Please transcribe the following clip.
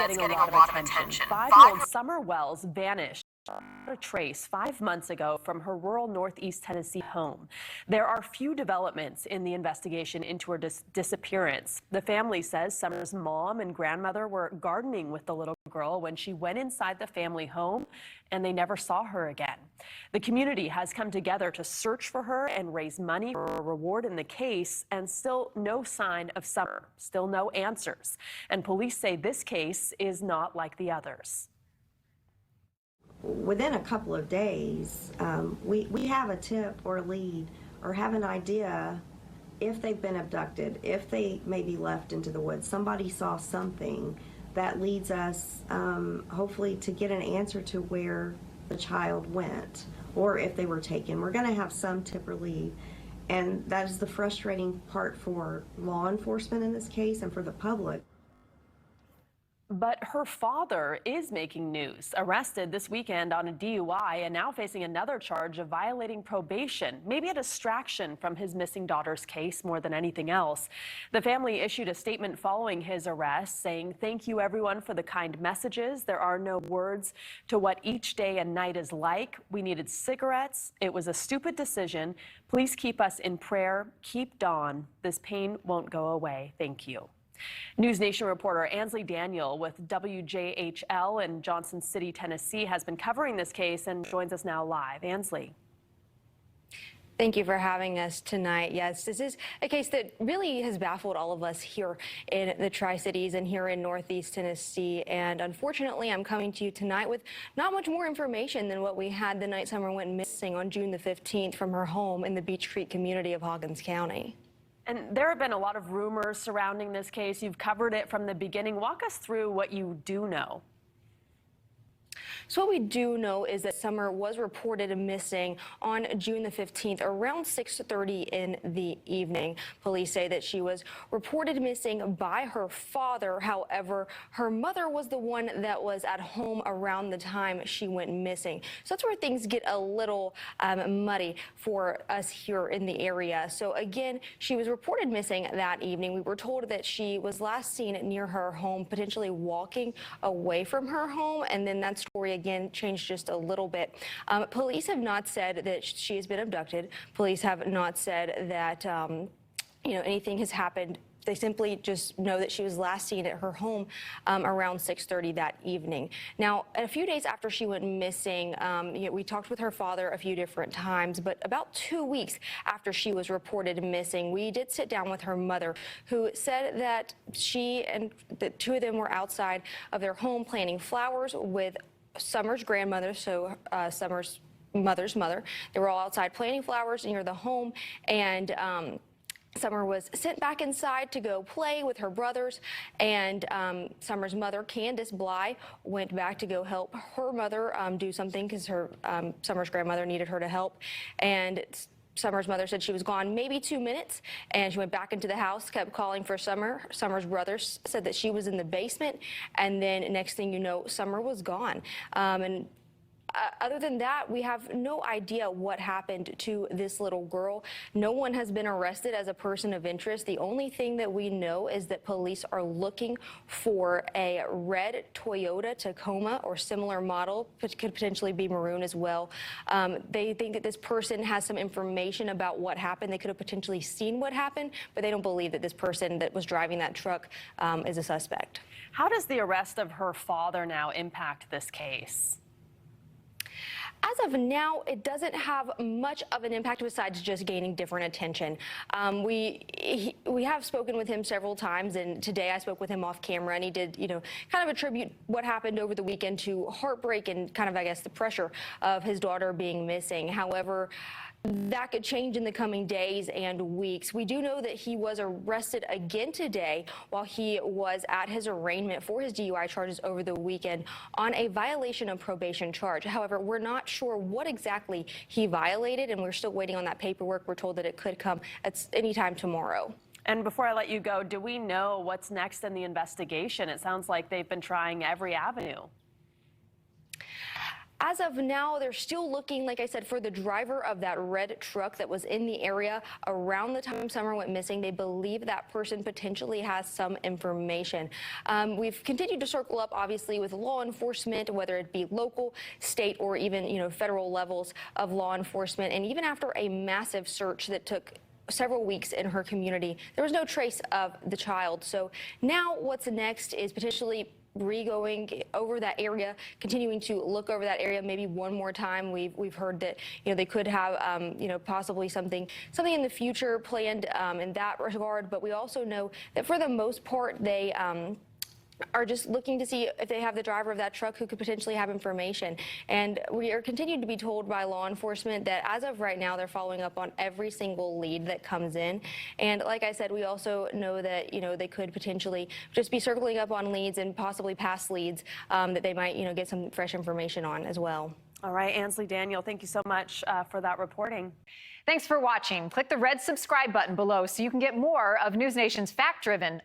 getting a lot of attention. 5-year-old Summer Wells vanished without a trace 5 months ago from her rural Northeast Tennessee home. There are few developments in the investigation into her disappearance. The family says Summer's mom and grandmother were gardening with the little girl when she went inside the family home, and they never saw her again. The community has come together to search for her and raise money for a reward in the case, and still no sign of Summer, still no answers. And police say this case is not like the others. Within a couple of days, we have a tip or a lead or have an idea if they've been abducted, if they may be left into the woods. Somebody saw something that leads us, hopefully, to get an answer to where the child went or if they were taken. We're going to have some tip or lead, and that is the frustrating part for law enforcement in this case and for the public. But her father is making news. Arrested this weekend on a DUI and now facing another charge of violating probation, maybe a distraction from his missing daughter's case more than anything else. The family issued a statement following his arrest saying, "Thank you everyone for the kind messages. There are no words to what each day and night is like. We needed cigarettes. It was a stupid decision. Please keep us in prayer. Keep Dawn. This pain won't go away. Thank you." News Nation reporter Ansley Daniel with WJHL in Johnson City, Tennessee, has been covering this case and joins us now live. Ansley. Thank you for having us tonight. Yes, this is a case that really has baffled all of us here in the Tri-Cities and here in Northeast Tennessee. And unfortunately, I'm coming to you tonight with not much more information than what we had the night Summer went missing on June the 15th from her home in the Beech Creek community of Hawkins County. And there have been a lot of rumors surrounding this case. You've covered it from the beginning. Walk us through what you do know. So what we do know is that Summer was reported missing on June the 15th around 6:30 in the evening. Police say that she was reported missing by her father. However, her mother was the one that was at home around the time she went missing. So that's where things get a little muddy for us here in the area. So again, she was reported missing that evening. We were told that she was last seen near her home, potentially walking away from her home, and then that story again changed just a little bit. Police have not said that she has been abducted. Police have not said that anything has happened. They simply just know that she was last seen at her home around 6:30 that evening. Now, a few days after she went missing, we talked with her father a few different times, but about 2 weeks after she was reported missing, we did sit down with her mother, who said that she and the two of them were outside of their home planting flowers with Summer's grandmother, so Summer's mother's mother. They were all outside planting flowers near the home, and Summer was sent back inside to go play with her brothers, and Summer's mother, Candace Bly, went back to go help her mother do something because her Summer's grandmother needed her to help. And Summer's mother said she was gone maybe 2 minutes, and she went back into the house, kept calling for Summer. Summer's brothers said that she was in the basement, and then next thing you know, Summer was gone. Other than that, we have no idea what happened to this little girl. No one has been arrested as a person of interest. The only thing that we know is that police are looking for a red Toyota Tacoma or similar model, which could potentially be maroon as well. They think that this person has some information about what happened. They could have potentially seen what happened, but they don't believe that this person that was driving that truck is a suspect. How does the arrest of her father now impact this case? As of now, it doesn't have much of an impact besides just gaining different attention. We have spoken with him several times, and today I spoke with him off camera, and he did, kind of attribute what happened over the weekend to heartbreak and kind of, I guess, the pressure of his daughter being missing. However, that could change in the coming days and weeks. We do know that he was arrested again today while he was at his arraignment for his DUI charges over the weekend on a violation of probation charge. However, we're not sure what exactly he violated, and we're still waiting on that paperwork. We're told that it could come at any time tomorrow. And before I let you go, do we know what's next in the investigation? It sounds like they've been trying every avenue. as of now, they're still looking, like I said, for the driver of that red truck that was in the area around the time Summer went missing. They believe that person potentially has some information. We've continued to circle up, obviously, with law enforcement, whether it be local, state, or even, federal levels of law enforcement. And even after a massive search that took several weeks in her community, there was no trace of the child. So now what's next is potentially re-going over that area, continuing to look over that area maybe one more time. We've heard that they could have possibly something in the future planned in that regard. But we also know that for the most part they are just looking to see if they have the driver of that truck who could potentially have information. And we are continued to be told by law enforcement that as of right now, they're following up on every single lead that comes in. And like I said, we also know that, they could potentially just be circling up on leads and possibly past leads that they might, get some fresh information on as well. All right, Ansley Daniel, thank you so much for that reporting. Thanks for watching. Click the red subscribe button below so you can get more of NewsNation's fact-driven,